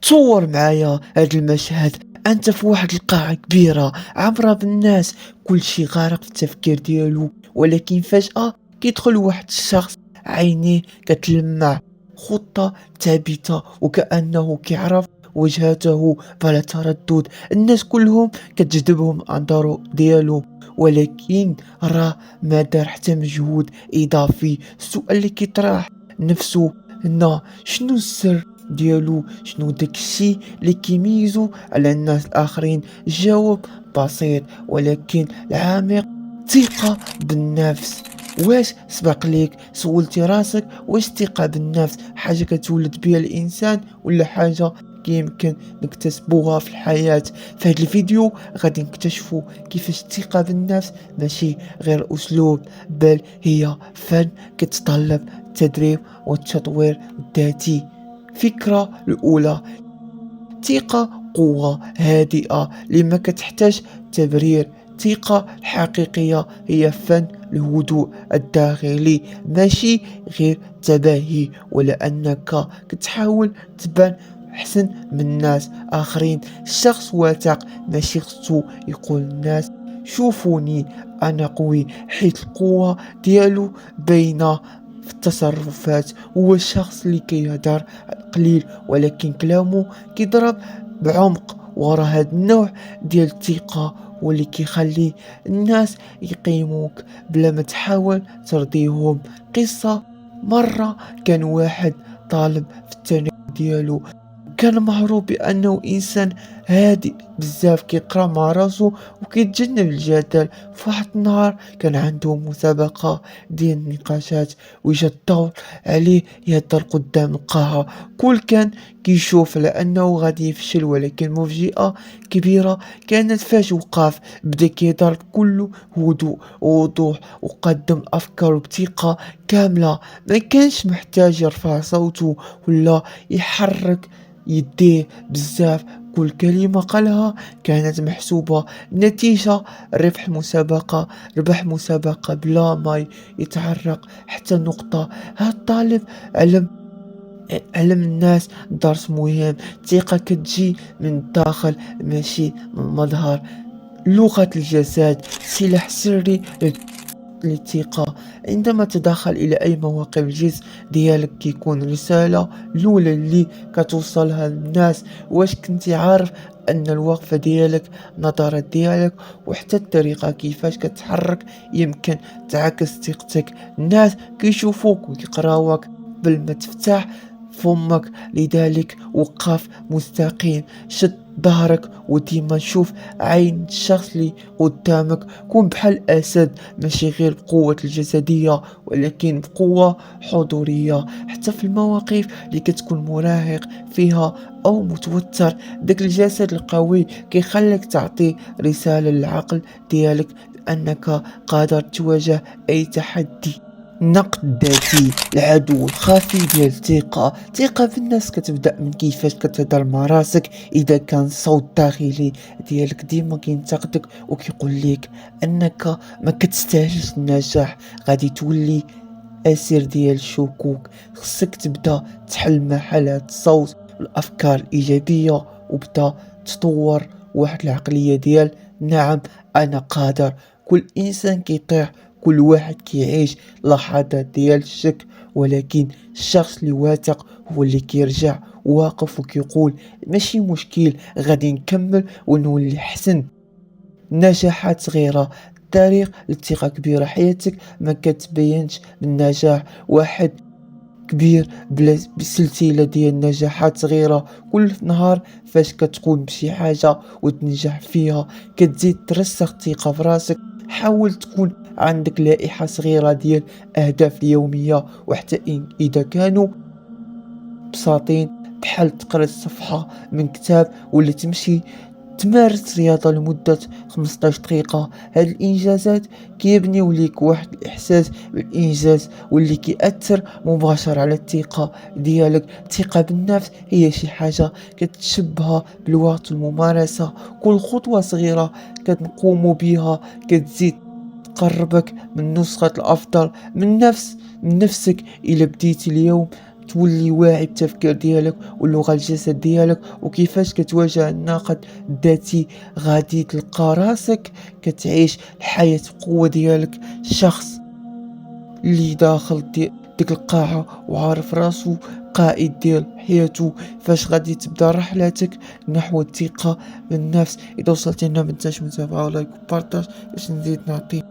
تصور معايا هاد المشهد. انت في واحد القاعة كبيرة عامرة بالناس، كل شي غارق في التفكير ديالو، ولكن فجأة كيدخل واحد الشخص عينيه كتلمع، خطة ثابتة وكأنه كيعرف وجهته بلا تردد. الناس كلهم كتجذبهم الأنظار ديالو، ولكن راه ما دار حتى مجهود إضافي. السؤال اللي كيطرح نفسه هنا، شنو السر ديالو؟ شنو داكشي اللي كيميزو على الناس الاخرين؟ الجواب بسيط ولكن العميق: ثقة بالنفس. واش سبق ليك سولتي راسك واش الثقة بالنفس حاجة كتولد بها الانسان ولا حاجة يمكن نكتسبوها في الحياة؟ في هذا الفيديو غادي نكتشفوا كيفاش الثقة بالنفس ماشي غير اسلوب، بل هي فن كتطلب تدريب والتطوير الذاتي. فكرة الأولى: ثقة قوة هادئة لما كتحتاج تبرير. الثقة الحقيقية هي فن الهدوء الداخلي، ماشي غير تباهي ولا أنك كتحاول تبان أحسن من الناس آخرين. الشخص واثق ماشي خصو يقول الناس شوفوني أنا قوي، حيث القوة ديالو باينة في التصرفات. هو الشخص اللي كيهدر قليل ولكن كلامه كيضرب بعمق. ورا هذا النوع ديال الثقة واللي كيخلي الناس يقيموك بلا ما تحاول ترضيهم. قصة: مرة كان واحد طالب في الثانوي ديالو، كان معروف بأنه إنسان هادئ بزاف، كيقرا مع راسو وكيتجنب الجدل. في واحد النهار كان عنده مسابقة ديال النقاشات، وجا الدور عليه يهدر قدام القاعة. كل كان كيشوف على أنه غادي يفشل، ولكن مفاجأة كبيرة كانت فاش وقف. بدا كيهدر بكل هدوء ووضوح وقدم أفكاره بثقة كاملة. ما كانش محتاج يرفع صوته ولا يحرك يديه بزاف، كل كلمة قالها كانت محسوبة. النتيجة: ربح مسابقة بلا ما يتعرق حتى نقطة. هاد الطالب علم الناس درس مهم: الثقة كتجي من الداخل ماشي من المظهر. لغة الجسد سلاح سري للثقة. عندما تدخل إلى أي مواقف الجسم ديالك كيكون رسالة الأولى اللي كتوصلها للناس. واش كنتي عارف أن الوقفة ديالك، نظرات ديالك، وحتى الطريقة كيفاش كتحرك يمكن تعكس ثقتك؟ الناس كيشوفوك وكيقراوك قبل ما تفتح فمك، لذلك وقف مستقيم، شد ظهرك وديما شوف عين الشخص اللي قدامك. كون بحال أسد، ماشي غير بقوة الجسدية ولكن بقوة حضورية. حتى في المواقف اللي كتكون مراهق فيها أو متوتر، داك الجسد القوي كيخليك تعطي رسالة للعقل ديالك بأنك قادر تواجه أي تحدي. النقد الذاتي العدو الخفي ديال الثقة في الناس كتبدأ من كيفاش كتهضر مع راسك. إذا كان الصوت الداخلي ديالك ديما كينتقدك وكيقول لك أنك ما كتستاهلش النجاح، غادي تولي أسير ديال الشكوك. خصك تبدأ تحل محل هاد الصوت الأفكار الإيجابية، وبدأ تطور واحد العقلية ديال نعم أنا قادر. كل إنسان كيطيح، كل واحد كيعيش لحظات ديال الشك، ولكن الشخص اللي واثق هو اللي كيرجع واقف وكيقول ماشي مشكل، غادي نكمل ونولي حسن. نجاحات صغيرة التاريخ للثقة كبيرة. حياتك ما كتبينش بالنجاح واحد كبير بلا بسلسلة ديال نجاحات صغيرة. كل نهار فاش كتقوم بشي حاجة وتنجح فيها كتزيد ترسخ الثقة في راسك. حاول تكون عندك لائحة صغيرة ديال أهداف يومية، وحتى إذا كانوا بساطين، بحال تقرا صفحة من كتاب ولا تمشي تمارس رياضة لمدة 15 دقيقة. هاد الإنجازات كيبنيو ليك واحد الإحساس بالإنجاز واللي كيأثر مباشر على الثقة ديالك. الثقة بالنفس هي شي حاجة كتشبها بالوقت والممارسة. كل خطوة صغيرة كنقوم بها كتزيد تقربك من نسخة الأفضل من نفسك. إلى بديتي اليوم تولي واعي بالتفكير ديالك واللغة الجسد ديالك وكيفاش كتواجه النقد الذاتي. غادي تلقى راسك كتعيش الحياة بقوة ديالك، شخص اللي داخل ديك القاعة وعارف راسو قائد ديال حياته. فاش غادي تبدا رحلتك نحو الثقة بالنفس؟ إذا وصلت هنا ما تنساش متابعة ولايك وبارطاج باش نزيد نعطي